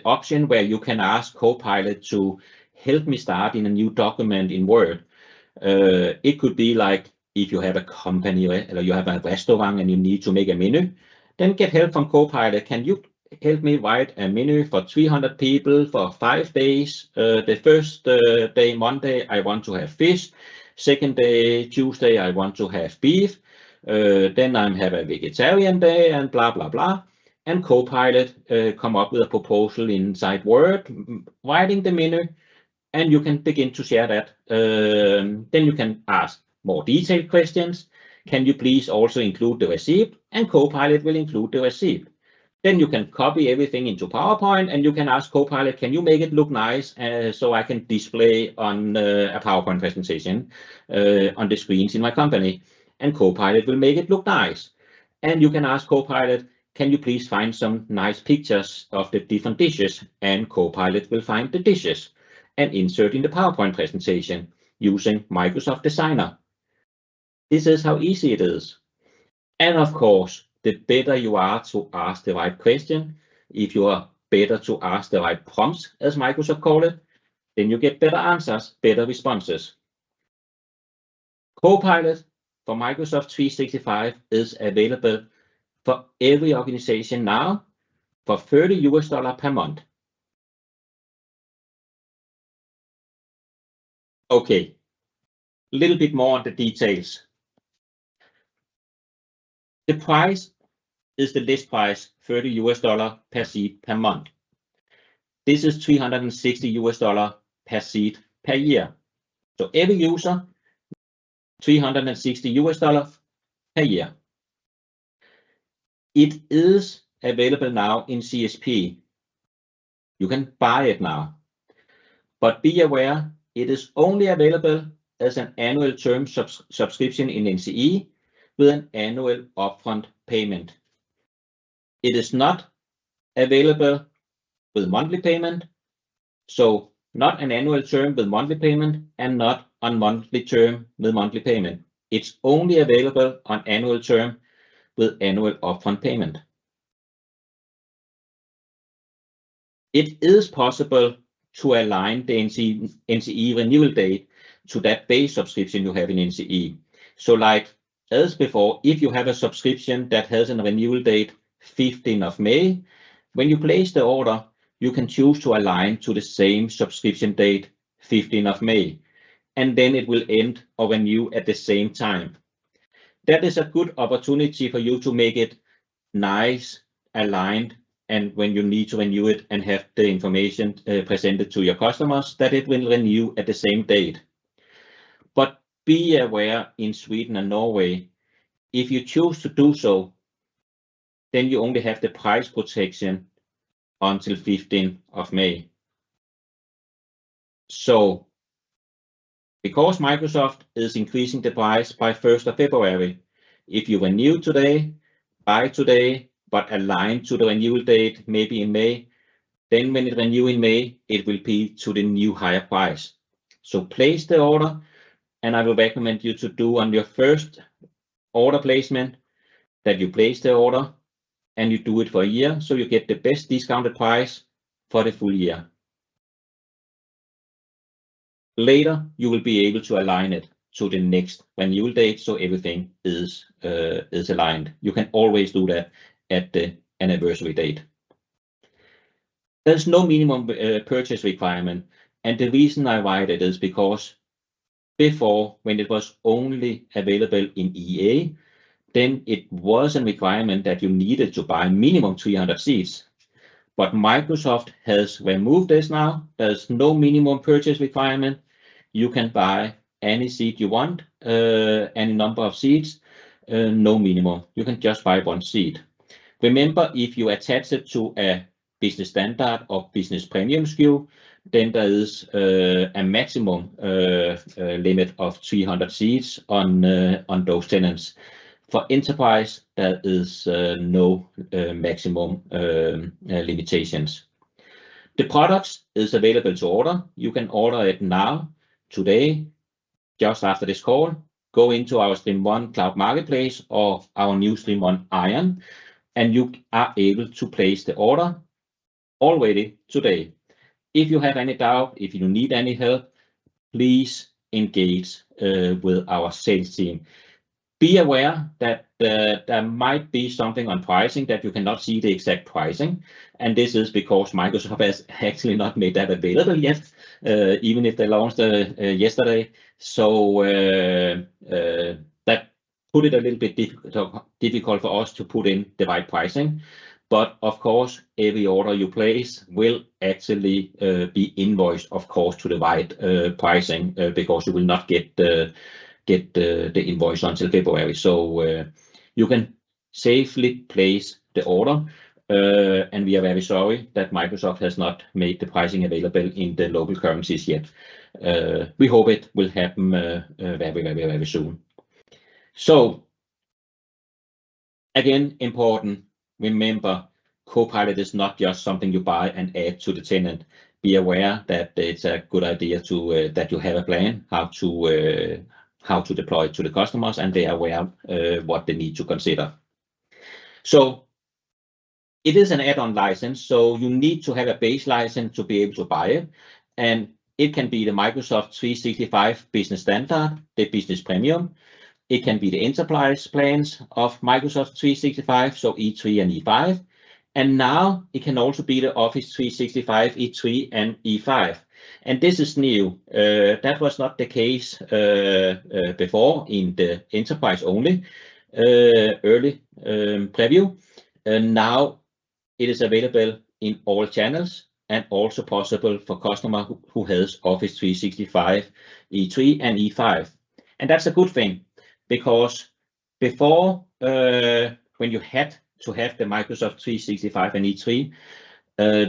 A: option where you can ask Copilot to help me start in a new document in Word. It could be like if you have a company or you have a restaurant and you need to make a menu, then get help from Copilot. Can you help me write a menu for 300 people for 5 days? The first day, Monday, I want to have fish. Second day, Tuesday, I want to have beef. Then I have a vegetarian day and blah, blah, blah. And Copilot come up with a proposal inside Word, writing the menu, and you can begin to share that. Then you can ask more detailed questions. Can you please also include the receipt? And Copilot will include the receipt. Then you can copy everything into PowerPoint, and you can ask Copilot, can you make it look nice so I can display on a PowerPoint presentation on the screens in my company? And Copilot will make it look nice. And you can ask Copilot, can you please find some nice pictures of the different dishes? And Copilot will find the dishes and insert in the PowerPoint presentation using Microsoft Designer. This is how easy it is. And of course, the better you are to ask the right question, if you are better to ask the right prompts, as Microsoft call it, then you get better answers, better responses. Copilot for Microsoft 365 is available for every organization now for $30 per month. Okay, a little bit more on the details. The price is the list price, $30 per seat per month. This is $360 per seat per year. So every user, $360 per year. It is available now in CSP. You can buy it now. But be aware, it is only available as an annual term subscription in NCE with an annual upfront payment. It is not available with monthly payment, so not an annual term with monthly payment and not on monthly term with monthly payment. It's only available on annual term with annual upfront payment. It is possible to align the NCE renewal date to that base subscription you have in NCE. So like as before, if you have a subscription that has a renewal date 15th of May, when you place the order, you can choose to align to the same subscription date, 15th of May, and then it will end or renew at the same time. That is a good opportunity for you to make it nice, aligned, and when you need to renew it and have the information presented to your customers, that it will renew at the same date. But be aware in Sweden and Norway, if you choose to do so, then you only have the price protection until 15th of May. So, because Microsoft is increasing the price by 1st of February, if you renew today, buy today, but align to the renewal date maybe in May, then when it renew in May, it will be to the new higher price. So place the order, and I will recommend you to do on your first order placement that you place the order and you do it for a year, so you get the best discounted price for the full year. Later, you will be able to align it to the next renewal date, so everything is aligned. You can always do that at the anniversary date. There's no minimum purchase requirement, and the reason why that is because before, when it was only available in EA, then it was a requirement that you needed to buy minimum 300 seats. But Microsoft has removed this now. There's no minimum purchase requirement. You can buy any seat you want, any number of seats, no minimum. You can just buy one seat. Remember, if you attach it to a business standard or business premium SKU, then there is a maximum limit of 300 seats on those tenants. For enterprise, there is no maximum limitations. The products is available to order. You can order it now, today, just after this call. Go into our StreamOne Cloud Marketplace or our new StreamOne Iron, and you are able to place the order already today. If you have any doubt, if you need any help, please engage with our sales team. Be aware that there might be something on pricing that you cannot see the exact pricing, and this is because Microsoft has actually not made that available yet, even if they launched yesterday. So that put it a little bit difficult for us to put in the right pricing. But of course, every order you place will actually be invoiced, of course, to the right pricing, because you will not get the invoice until February. So you can safely place the order, and we are very sorry that Microsoft has not made the pricing available in the local currencies yet. We hope it will happen very soon. So again, important, remember, Copilot is not just something you buy and add to the tenant. Be aware that it's a good idea to that you have a plan how to deploy it to the customers, and they are aware what they need to consider. So it is an add-on license, so you need to have a base license to be able to buy it, and it can be the Microsoft 365 Business Standard, the Business Premium. It can be the enterprise plans of Microsoft 365, so E3 and E5. And now it can also be the Office 365 E3 and E5. And this is new. That was not the case before in the enterprise only early preview. Now it is available in all channels and also possible for customer who has Office 365 E3 and E5. And that's a good thing, because before, when you had to have the Microsoft 365 and E3,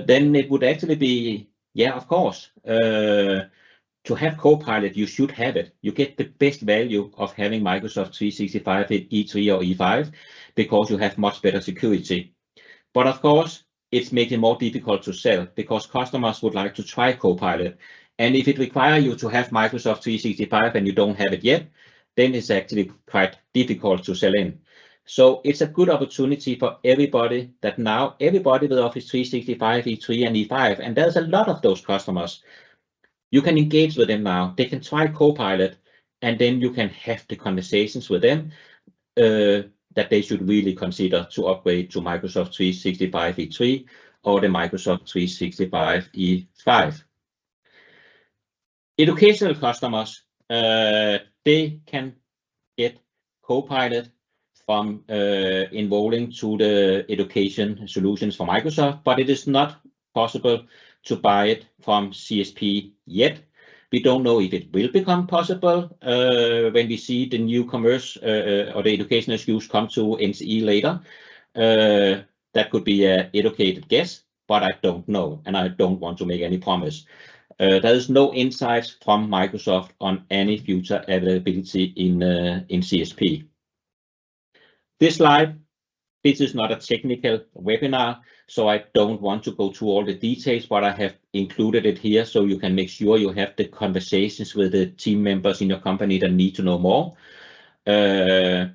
A: then it would actually be, yeah, of course, to have Copilot, you should have it. You get the best value of having Microsoft 365 in E3 or E5 because you have much better security. But of course, it's making it more difficult to sell because customers would like to try Copilot. And if it requires you to have Microsoft 365 and you don't have it yet, then it's actually quite difficult to sell in. So it's a good opportunity for everybody that now everybody with Office 365, E3 and E5, and there's a lot of those customers. You can engage with them now. They can try Copilot, and then you can have the conversations with them that they should really consider to upgrade to Microsoft 365 E3 or the Microsoft 365 E5. Educational customers, they can get Copilot from enrolling to the education solutions for Microsoft, but it is not possible to buy it from CSP yet. We don't know if it will become possible when we see the new commerce or the educational SKUs come to NCE later. That could be an educated guess, but I don't know, and I don't want to make any promise. There is no insights from Microsoft on any future availability in CSP. This slide, this is not a technical webinar, so I don't want to go through all the details, but I have included it here so you can make sure you have the conversations with the team members in your company that need to know more. The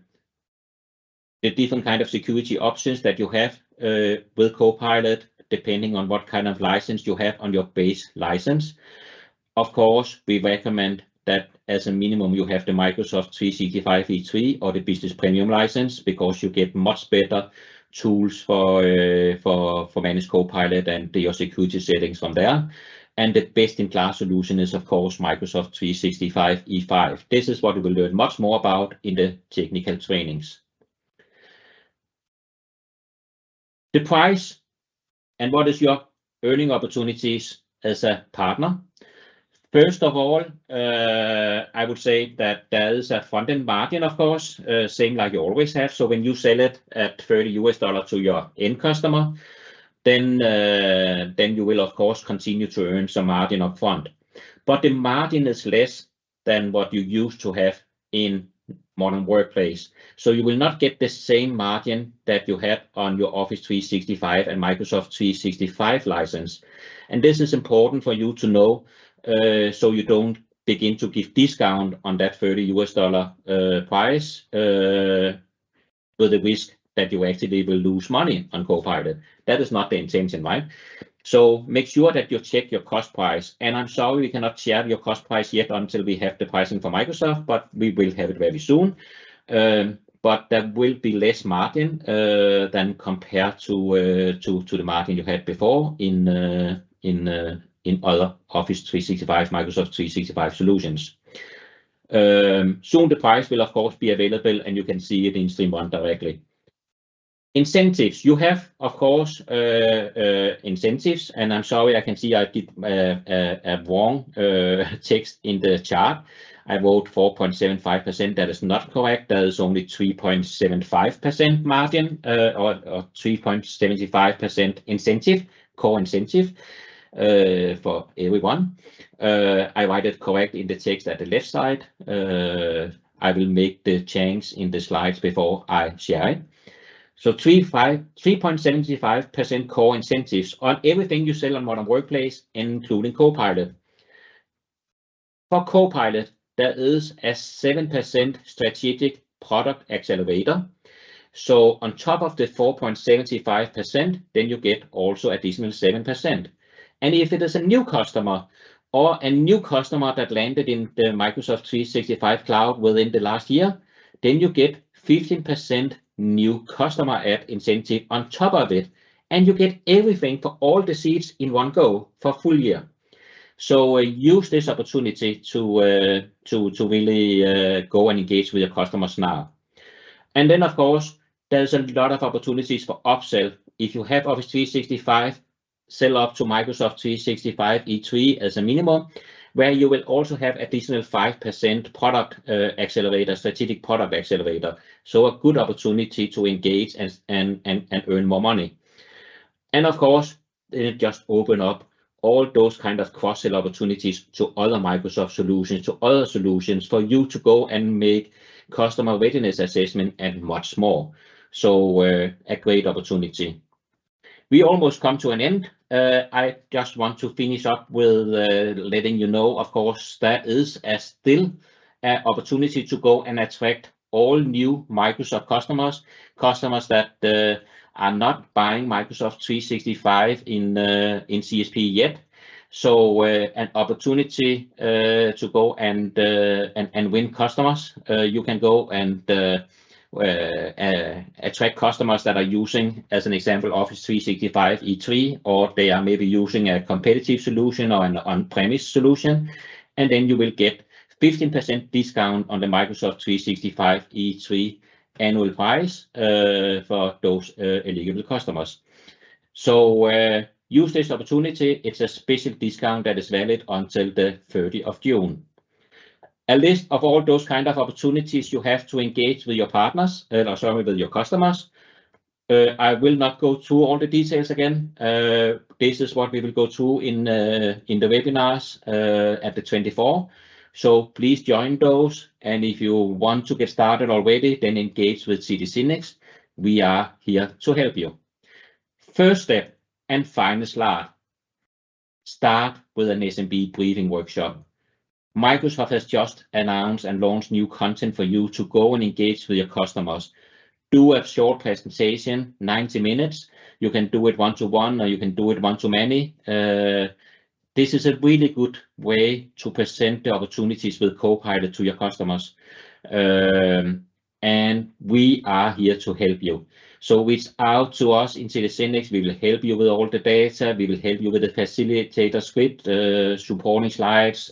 A: different kind of security options that you have with Copilot, depending on what kind of license you have on your base license. Of course, we recommend that as a minimum you have the Microsoft 365 E3 or the Business Premium license, because you get much better tools for managed Copilot and your security settings from there. And the best-in-class solution is, of course, Microsoft 365 E5. This is what we will learn much more about in the technical trainings. The price and what is your earning opportunities as a partner. First of all, I would say that there is a front-end margin, of course, same like you always have. So when you sell it at $30 to your end customer, then you will, of course, continue to earn some margin up front. But the margin is less than what you used to have in Modern Workplace. So you will not get the same margin that you had on your Office 365 and Microsoft 365 license. And this is important for you to know, so you don't begin to give discount on that $30 price with the risk that you actually will lose money on Copilot. That is not the intention, right? So make sure that you check your cost price. And I'm sorry we cannot share your cost price yet until we have the pricing for Microsoft, but we will have it very soon. But there will be less margin than compared to the margin you had before in other Office 365, Microsoft 365 solutions. Soon the price will of course be available and you can see it in Stream 1 directly. Incentives, you have of course incentives, and I'm sorry I can see I did a wrong text in the chart. I wrote 4.75%. That is not correct. There is only 3.75% margin or 3.75% incentive, core incentive for everyone. I write it correct in the text at the left side. I will make the change in the slides before I share it. So 3.75% core incentives on everything you sell on Modern Workplace, including Copilot. For Copilot, there is a 7% strategic product accelerator. So on top of the 4.75%, then you get also additional 7%. And if it is a new customer or a new customer that landed in the Microsoft 365 cloud within the last year, then you get 15% new customer add incentive on top of it, and you get everything for all the seats in one go for full year. So use this opportunity to really go and engage with your customers now. And then of course there's a lot of opportunities for upsell. If you have Office 365, sell up to Microsoft 365 E3 as a minimum, where you will also have additional 5% product accelerator, strategic product accelerator. So a good opportunity to engage and earn more money. And of course, it just open up all those kind of cross-sell opportunities to other Microsoft solutions, to other solutions for you to go and make customer readiness assessment and much more. So a great opportunity. We almost come to an end. I just want to finish up with letting you know, of course, there is still an opportunity to go and attract all new Microsoft customers that are not buying Microsoft 365 in CSP yet. So an opportunity to go and win customers. You can go and attract customers that are using, as an example, Office 365 E3, or they are maybe using a competitive solution or an on-premise solution, and then you will get 15% discount on the Microsoft 365 E3 annual price for those eligible customers. So use this opportunity. It's a special discount that is valid until the 30th of June. A list of all those kind of opportunities you have to engage with your partners, with your customers. I will not go through all the details again. This is what we will go through in the webinars at the 24. So please join those. And if you want to get started already, then engage with SYNNEX. We are here to help you. First step and final slide. Start with an SMB briefing workshop. Microsoft has just announced and launched new content for you to go and engage with your customers. Do a short presentation, 90 minutes. You can do it one-to-one or you can do it one-to-many. This is a really good way to present the opportunities with Copilot to your customers. and we are here to help you. So reach out to us in SYNNEX. We will help you with all the data. We will help you with the facilitator script, supporting slides,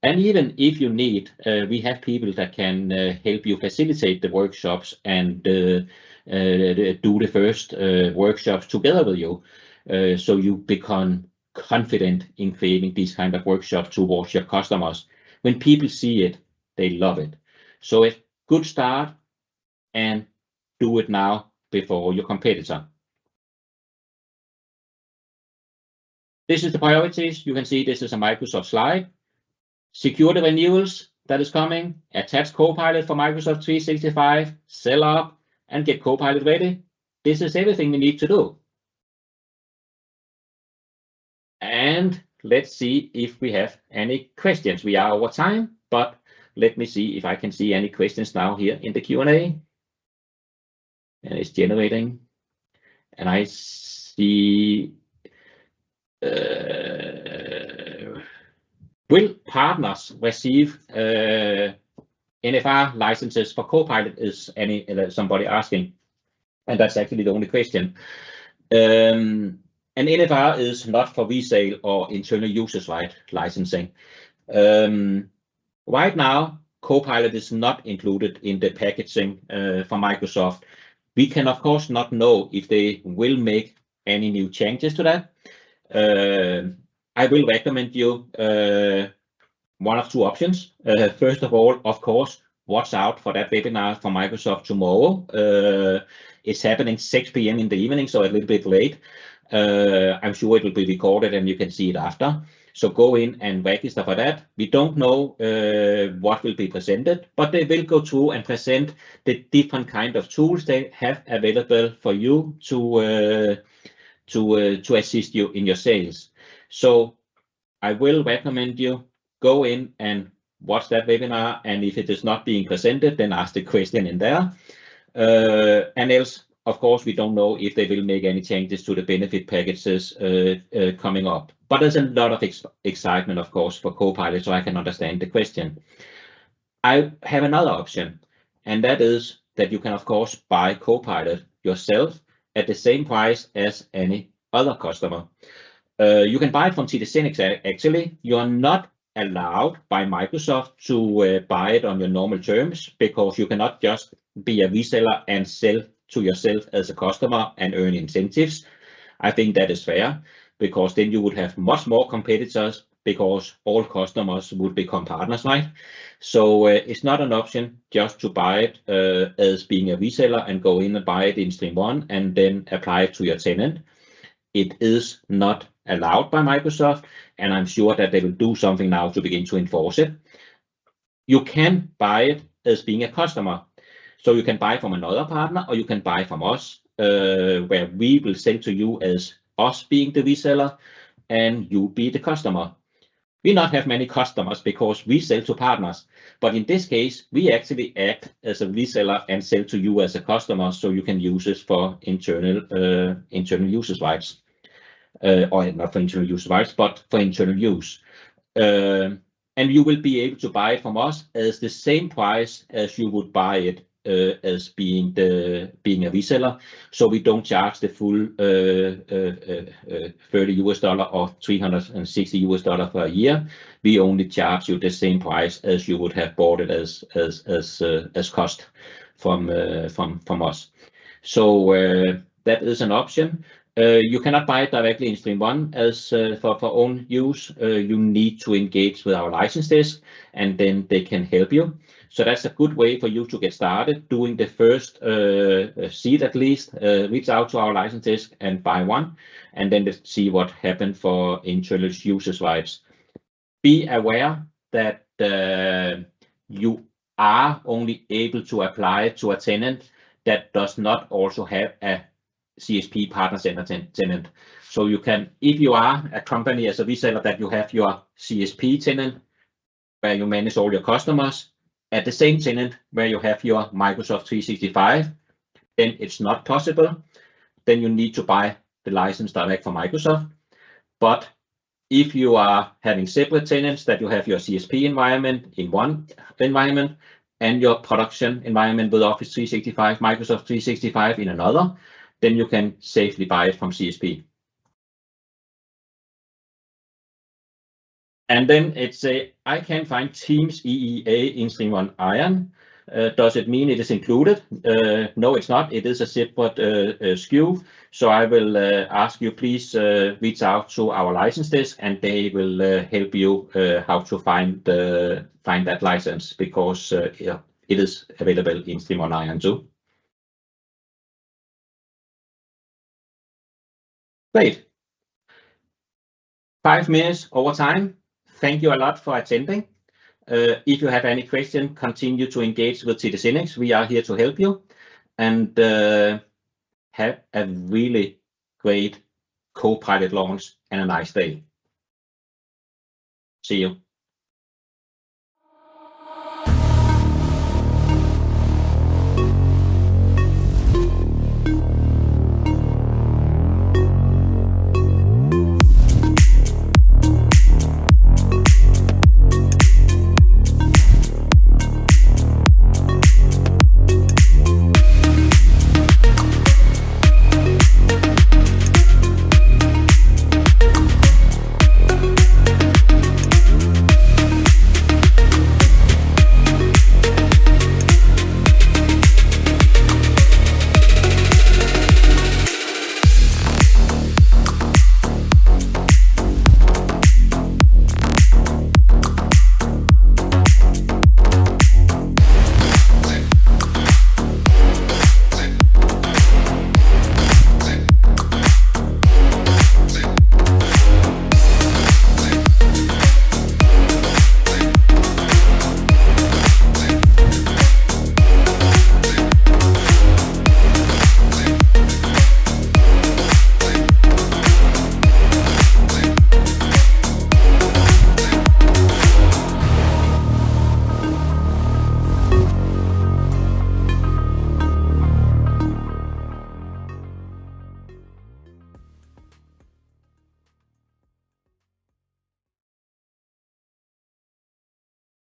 A: and even if you need, we have people that can help you facilitate the workshops and do the first workshops together with you, so you become confident in creating these kind of workshops towards your customers. When people see it, they love it. So it's good start, and do it now before your competitor. This is the priorities. You can see this is a Microsoft slide. Secure the renewals that is coming, attach Copilot for Microsoft 365, sell up, and get Copilot ready. This is everything we need to do. And let's see if we have any questions. We are over time, but let me see if I can see any questions now here in the Q&A. And it's generating. And I see, will partners receive NFR licenses for Copilot, is somebody asking, and that's actually the only question. And NFR is not for resale or internal users, right? Licensing. Right now, Copilot is not included in the packaging for Microsoft. We can of course not know if they will make any new changes to that. I will recommend you one of two options. First of all, of course, watch out for that webinar from Microsoft tomorrow. It's happening 6 p.m. in the evening, so a little bit late. I'm sure it will be recorded and you can see it after. So go in and register for that. We don't know what will be presented, but they will go through and present the different kind of tools they have available for you to assist you in your sales. So I will recommend you go in and watch that webinar, and if it is not being presented, then ask the question in there. And else, of course, we don't know if they will make any changes to the benefit packages coming up. But there's a lot of excitement, of course, for Copilot, so I can understand the question. I have another option, and that is that you can, of course, buy Copilot yourself at the same price as any other customer. You can buy it from SYNNEX. Actually, you are not allowed by Microsoft to buy it on your normal terms, because you cannot just be a reseller and sell to yourself as a customer and earn incentives. I think that is fair, because then you would have much more competitors, because all customers would become partners, right? So it's not an option just to buy it as being a reseller and go in and buy it in Stream 1 and then apply it to your tenant. It is not allowed by Microsoft, and I'm sure that they will do something now to begin to enforce it. You can buy it as being a customer. So you can buy from another partner, or you can buy from us, where we will sell to you as us being the reseller and you be the customer. We not have many customers because we sell to partners, but in this case, we actually act as a reseller and sell to you as a customer, so you can use it for internal users' rights, or not for internal users' rights, but for internal use. And you will be able to buy it from us as the same price as you would buy it as being a reseller. So we don't charge the full $30 or $360 per year. We only charge you the same price as you would have bought it as cost from us. So that is an option. You cannot buy it directly in Stream 1 as for own use. You need to engage with our license desk, and then they can help you. So that's a good way for you to get started doing the first seed at least. Reach out to our license desk and buy one, and then let's see what happened for internal users' rights. Be aware that you are only able to apply it to a tenant that does not also have a CSP partner center tenant. So you can, if you are a company as a reseller that you have your CSP tenant where you manage all your customers at the same tenant where you have your Microsoft 365, then it's not possible. Then you need to buy the license direct from Microsoft. But if you are having separate tenants that you have your CSP environment in one environment, and your production environment with Office 365, Microsoft 365 in another, then you can safely buy it from CSP. And then it's I can find Teams EEA in Stream1 Iron. Does it mean it is included? No, it's not. It is a separate SKU. So I will ask you, please reach out to our license desk, and they will help you how to find that license, because it is available in Stream1 Iron too. Great. 5 minutes over time. Thank you a lot for attending. If you have any question, continue to engage with TD SYNNEX. We are here to help you, and have a really great Copilot launch and a nice day. See you.